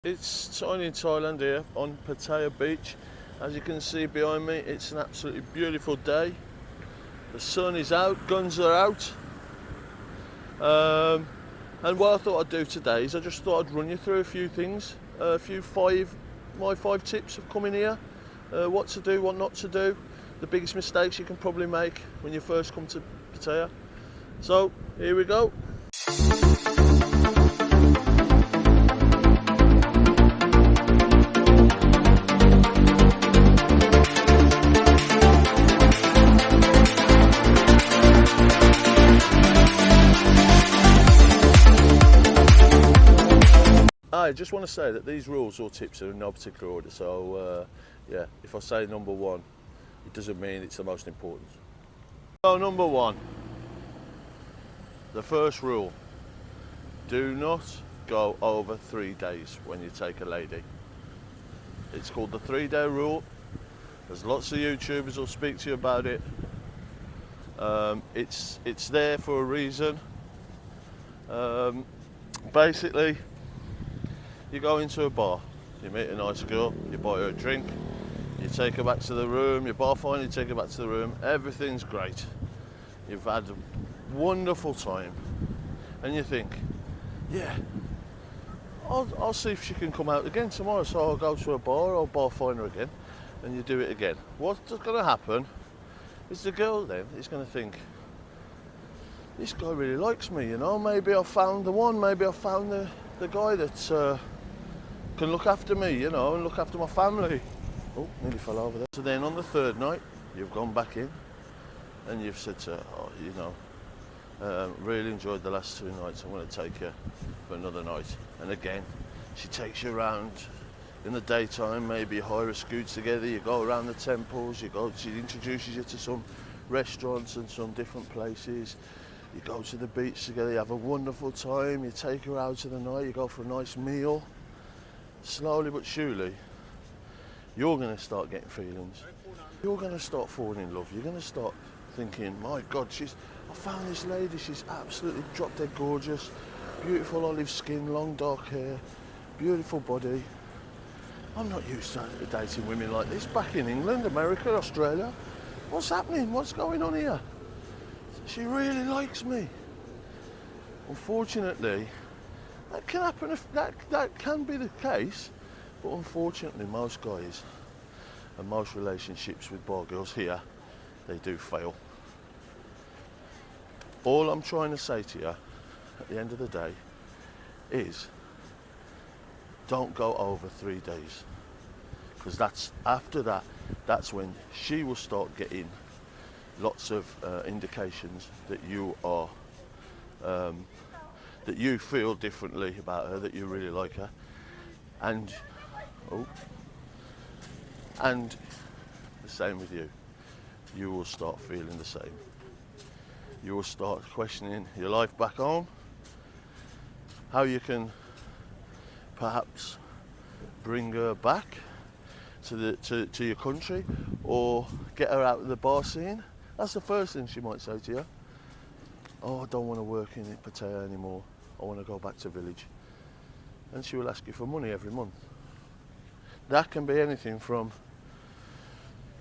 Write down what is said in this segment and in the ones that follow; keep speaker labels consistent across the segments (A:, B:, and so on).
A: It's sunny in Thailand here on Pattaya beach. As you can see behind me, it's an absolutely beautiful day. The sun is out, guns are out. And what I thought I'd do today is I just thought I'd run you through a few things, my five tips of coming here, what to do, what not to do, the biggest mistakes you can probably make when you first come to Pattaya. So here we go. I just want to say that these rules or tips are in no particular order, so yeah, if I say number one, it doesn't mean it's the most important. So number one, the first rule, do not go over 3 days when you take a lady. It's called the 3-day rule. There's lots of YouTubers who'll speak to you about it. It's there for a reason. Basically, you go into a bar, you meet a nice girl, you buy her a drink, you take her back to the room, your bar fine, you take her back to the room, everything's great. You've had a wonderful time, and you think, yeah, I'll see if she can come out again tomorrow, so I'll go to a bar, I'll bar fine her again, and you do it again. What's going to happen is the girl then is going to think, this guy really likes me, you know, maybe I found the one, maybe I found the guy that can look after me, you know, and look after my family. Oh, nearly fell over there. So then on the third night, you've gone back in and you've said to her, oh, you know, really enjoyed the last 2 nights, I'm going to take you for another night. And again, she takes you around in the daytime, maybe you hire a scoot together, you go around the temples, she introduces you to some restaurants and some different places. You go to the beach together, you have a wonderful time, you take her out to the night, you go for a nice meal. Slowly but surely, you're going to start getting feelings. You're going to start falling in love. You're going to start thinking, my God, I found this lady, she's absolutely drop dead gorgeous, beautiful olive skin, long dark hair, beautiful body. I'm not used to dating women like this back in England, America, Australia. What's happening? What's going on here? She really likes me. Unfortunately, that can happen. That can be the case, but unfortunately, most guys and most relationships with bar girls here, they do fail. All I'm trying to say to you, at the end of the day, is don't go over 3 days, because that's when she will start getting lots of indications that you are. That you feel differently about her, that you really like her, and the same with you. You will start feeling the same. You will start questioning your life back home, how you can perhaps bring her back to your country, or get her out of the bar scene. That's the first thing she might say to you. Oh, I don't want to work in Pattaya anymore. I want to go back to village. And she will ask you for money every month. That can be anything from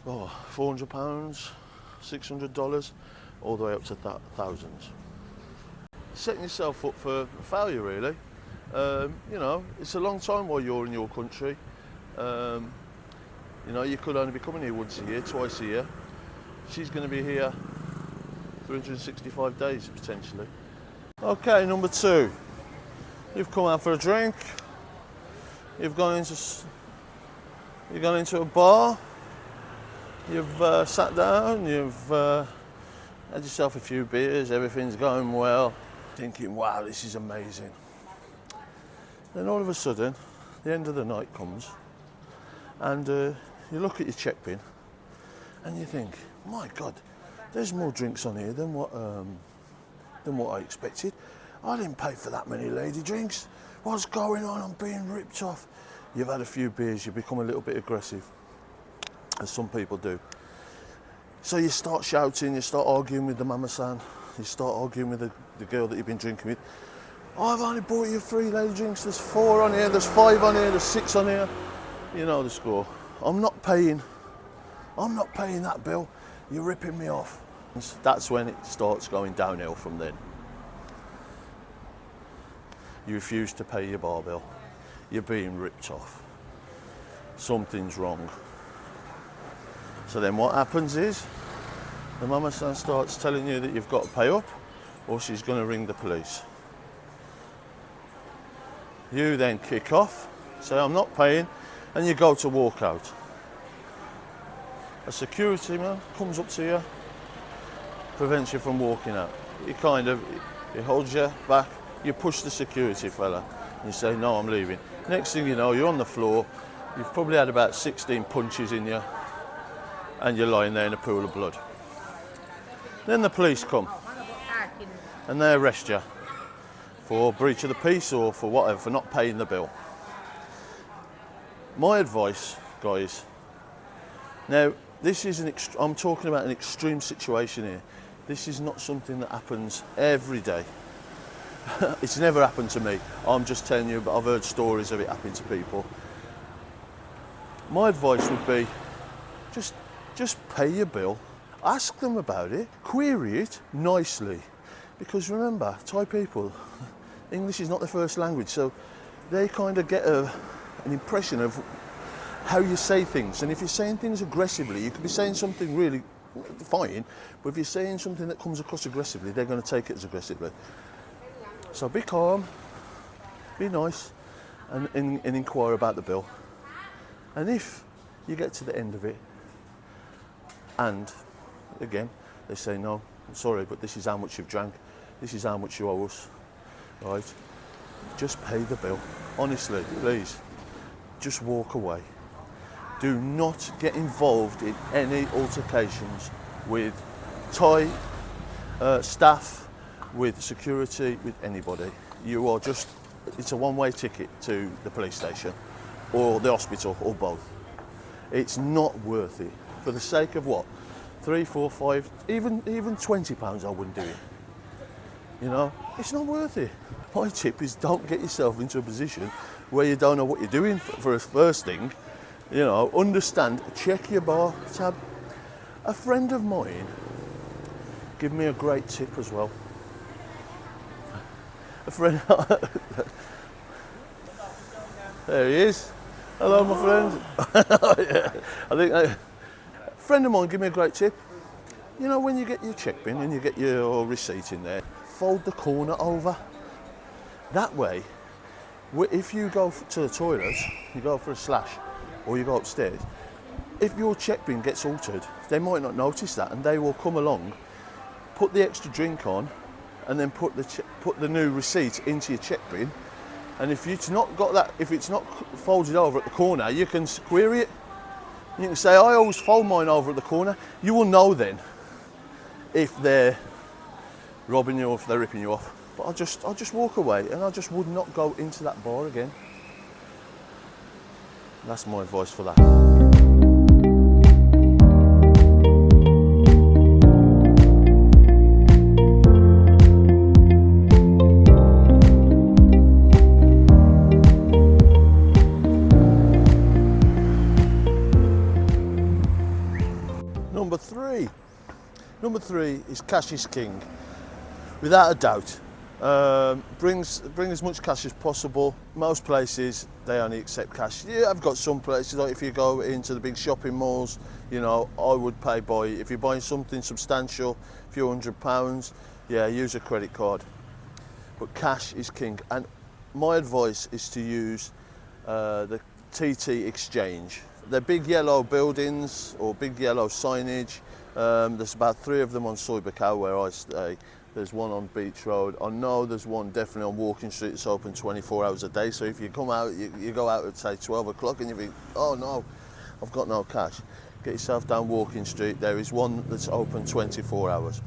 A: £400, $600, all the way up to thousands. Setting yourself up for failure, really. You know, it's a long time while you're in your country. You know, you could only be coming here once a year, twice a year. She's going to be here 365 days potentially. Okay, number 2. You've come out for a drink. You've gone into a bar. You've sat down. You've had yourself a few beers. Everything's going well. Thinking, wow, this is amazing. Then all of a sudden, the end of the night comes, and you look at your check bin, and you think, my God, there's more drinks on here than what I expected. I didn't pay for that many lady drinks. What's going on? I'm being ripped off. You've had a few beers, you become a little bit aggressive, as some people do. So you start shouting, you start arguing with the mama-san, you start arguing with the girl that you've been drinking with. I've only bought you 3 lady drinks, there's 4 on here, there's 5 on here, there's 6 on here. You know the score. I'm not paying that bill. You're ripping me off. That's when it starts going downhill from then. You refuse to pay your bar bill. You're being ripped off. Something's wrong. So then what happens is, the mama starts telling you that you've got to pay up, or she's going to ring the police. You then kick off, say I'm not paying, and you go to walk out. A security man comes up to you, prevents you from walking out. He holds you back, you push the security fella, and you say, no, I'm leaving. Next thing you know, you're on the floor, you've probably had about 16 punches in you, and you're lying there in a pool of blood. Then the police come, and they arrest you for breach of the peace or for whatever, for not paying the bill. My advice, guys, now this is I'm talking about an extreme situation here. This is not something that happens every day. It's never happened to me. I'm just telling you, but I've heard stories of it happening to people. My advice would be, just pay your bill, ask them about it, query it nicely. Because remember, Thai people, English is not their first language, so they kind of get an impression of how you say things. And if you're saying things aggressively, you could be saying something really fine, but if you're saying something that comes across aggressively, they're going to take it as aggressively. So be calm, be nice, and inquire about the bill. And if you get to the end of it, and again, they say, no, I'm sorry, but this is how much you've drank, this is how much you owe us, right? Just pay the bill. Honestly, please, just walk away. Do not get involved in any altercations with Thai staff, with security, with anybody. You are just, it's a one-way ticket to the police station or the hospital or both. It's not worth it. For the sake of what? 3, 4, 5, even £20 I wouldn't do it. You know, it's not worth it. My tip is don't get yourself into a position where you don't know what you're doing for a first thing. You know, understand, check your bar tab. A friend of mine gave me a great tip as well. A friend, there he is. Hello, my friend. Yeah. I think a friend of mine gave me a great tip. You know, when you get your check bin and you get your receipt in there, fold the corner over. That way, if you go to the toilet, you go for a slash, or you go upstairs, if your check bin gets altered, they might not notice that, and they will come along, put the extra drink on, and then put the new receipt into your check bin. And if it's not got that, if it's not folded over at the corner, you can query it. You can say, I always fold mine over at the corner. You will know then if they're robbing you or if they're ripping you off. But I'll just walk away, and I just would not go into that bar again. That's my advice for that. Number three is cash is king, without a doubt. Bring as much cash as possible. Most places they only accept cash. Yeah, I've got some places, like if you go into the big shopping malls, you know, I would pay by, if you're buying something substantial, a few £100, yeah, use a credit card. But cash is king, and my advice is to use the TT exchange. They're big yellow buildings or big yellow signage. There's about 3 of them on Soibakau where I stay. There's one on Beach Road. I know there's one definitely on Walking Street. It's open 24 hours a day. So if you come out, you go out at say 12 o'clock and you think, oh no, I've got no cash. Get yourself down Walking Street. There is one that's open 24 hours.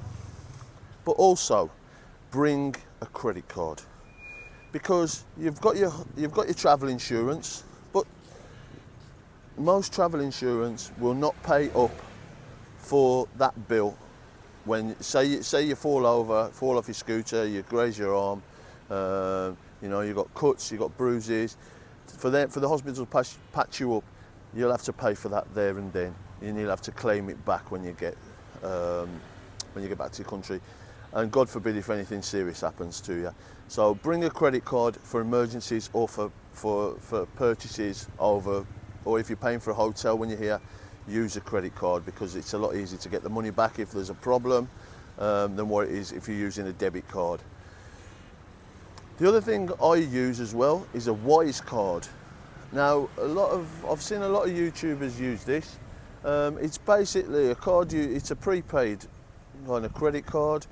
A: But also, bring a credit card, because you've got your travel insurance, but most travel insurance will not pay up for that bill. When say you fall off your scooter, you graze your arm, You know, you've got cuts, you've got bruises. For the hospital to patch you up, you'll have to pay for that there and then. And you'll have to claim it back when you get back to your country. And God forbid if anything serious happens to you. So bring a credit card for emergencies or for purchases over, or if you're paying for a hotel when you're here, use a credit card, because it's a lot easier to get the money back if there's a problem than what it is if you're using a debit card. The other thing I use as well is a Wise card. Now, I've seen a lot of YouTubers use this. It's basically a card. It's a prepaid kind of credit card.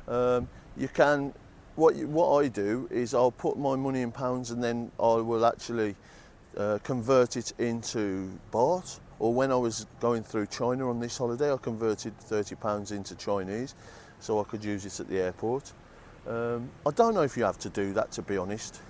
A: You can. What I do is I'll put my money in pounds and then I will actually convert it into baht. Or when I was going through China on this holiday, I converted £30 into Chinese, so I could use it at the airport. I don't know if you have to do that, to be honest.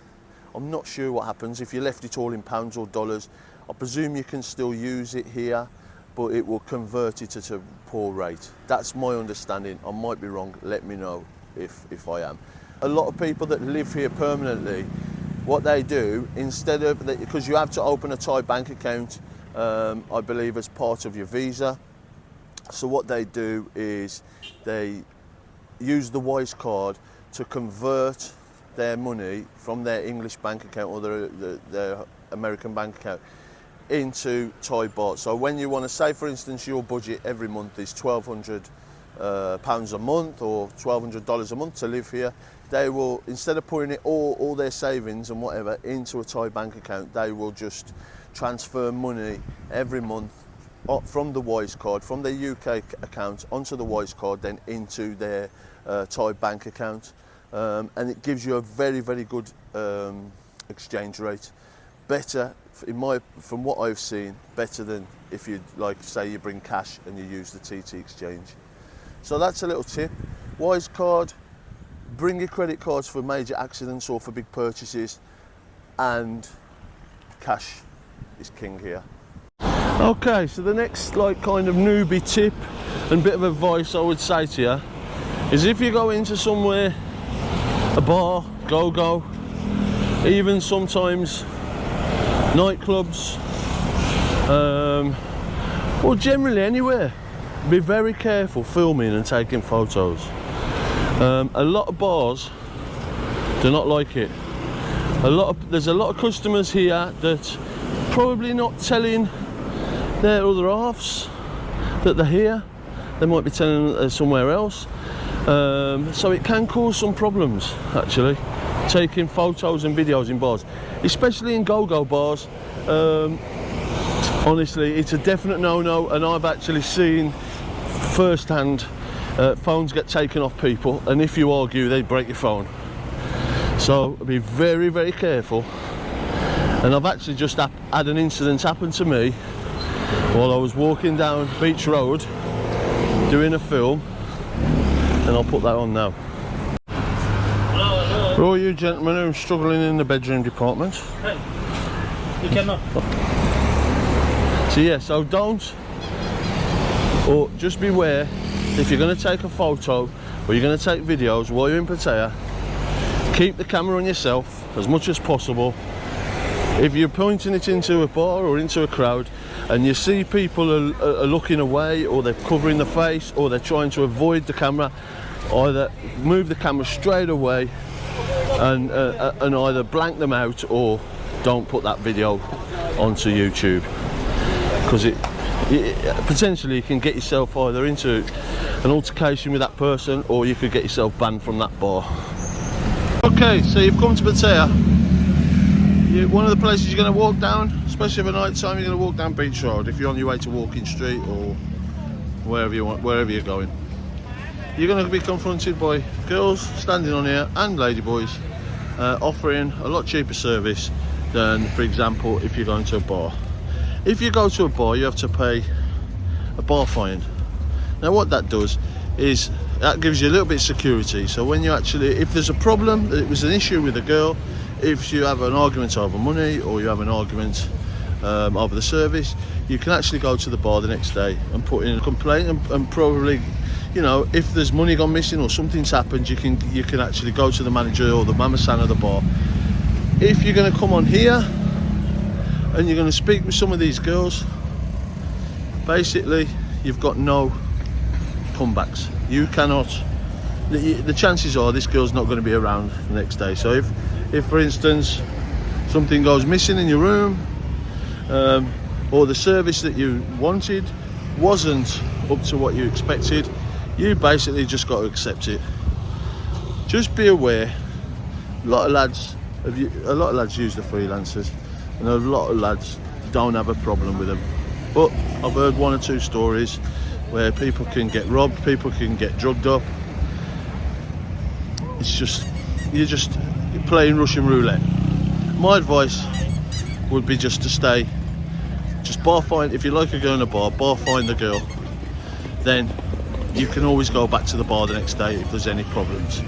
A: I'm not sure what happens if you left it all in pounds or dollars. I presume you can still use it here, but it will convert it at a poor rate. That's my understanding. I might be wrong. Let me know if I am. A lot of people that live here permanently, what they do, instead of, because you have to open a Thai bank account, I believe as part of your visa. So what they do is they use the Wise card to convert their money from their English bank account or their American bank account into Thai baht. So when you want to say, for instance, your budget every month is £1,200 pounds a month or $1,200 a month to live here, they will, instead of putting it all their savings and whatever into a Thai bank account, they will just transfer money every month from the Wise card, from their UK account onto the Wise card, then into their Thai bank account, and it gives you a very, very good exchange rate. Better, from what I've seen, better than if you, like, say you bring cash and you use the TT exchange. So that's a little tip. Wise card, bring your credit cards for major accidents or for big purchases, and cash is king here. Okay, so the next kind of newbie tip and bit of advice I would say to you is, if you go into somewhere, a bar, go-go, even sometimes nightclubs, or generally anywhere, be very careful filming and taking photos. A lot of bars do not like it. There's a lot of customers here that probably not telling their other halves that they're here. They might be telling them that they're somewhere else. So it can cause some problems, actually, taking photos and videos in bars, especially in go-go bars. Honestly, it's a definite no-no, and I've actually seen firsthand phones get taken off people, and if you argue, they break your phone. So be very, very careful. And I've actually just had an incident happen to me while I was walking down Beach Road doing a film, and I'll put that on now. For all you gentlemen who are struggling in the bedroom department.
B: Hey, you cannot.
A: So yeah, so don't, or just beware, if you're going to take a photo or you're going to take videos while you're in Pattaya, keep the camera on yourself as much as possible. If you're pointing it into a bar or into a crowd and you see people are looking away, or they're covering the face, or they're trying to avoid the camera, either move the camera straight away and either blank them out, or don't put that video onto YouTube, because it potentially you can get yourself either into an altercation with that person, or you could get yourself banned from that bar. Okay, so you've come to Pattaya. One of the places you're going to walk down, especially for night time, you're going to walk down Beach Road if you're on your way to Walking Street or wherever you're going. You're going to be confronted by girls standing on here and ladyboys offering a lot cheaper service than, for example, if you're going to a bar. If you go to a bar, you have to pay a bar fine. Now what that does is that gives you a little bit of security. So when you actually, if there's a problem, it was an issue with a girl, if you have an argument over money, or you have an argument over the service, you can actually go to the bar the next day and put in a complaint, and probably, you know, if there's money gone missing or something's happened, you can actually go to the manager or the mama-san of the bar. If you're going to come on here and you're going to speak with some of these girls, basically you've got no comebacks. You cannot, the chances are this girl's not going to be around the next day. So if for instance something goes missing in your room, or the service that you wanted wasn't up to what you expected, you basically just got to accept it. Just be aware, a lot of lads use the freelancers, and a lot of lads don't have a problem with them. But I've heard one or two stories where people can get robbed, people can get drugged up. It's just, you're playing Russian roulette. My advice would be just to stay, just bar find. If you like a girl in a bar find the girl, then you can always go back to the bar the next day if there's any problems.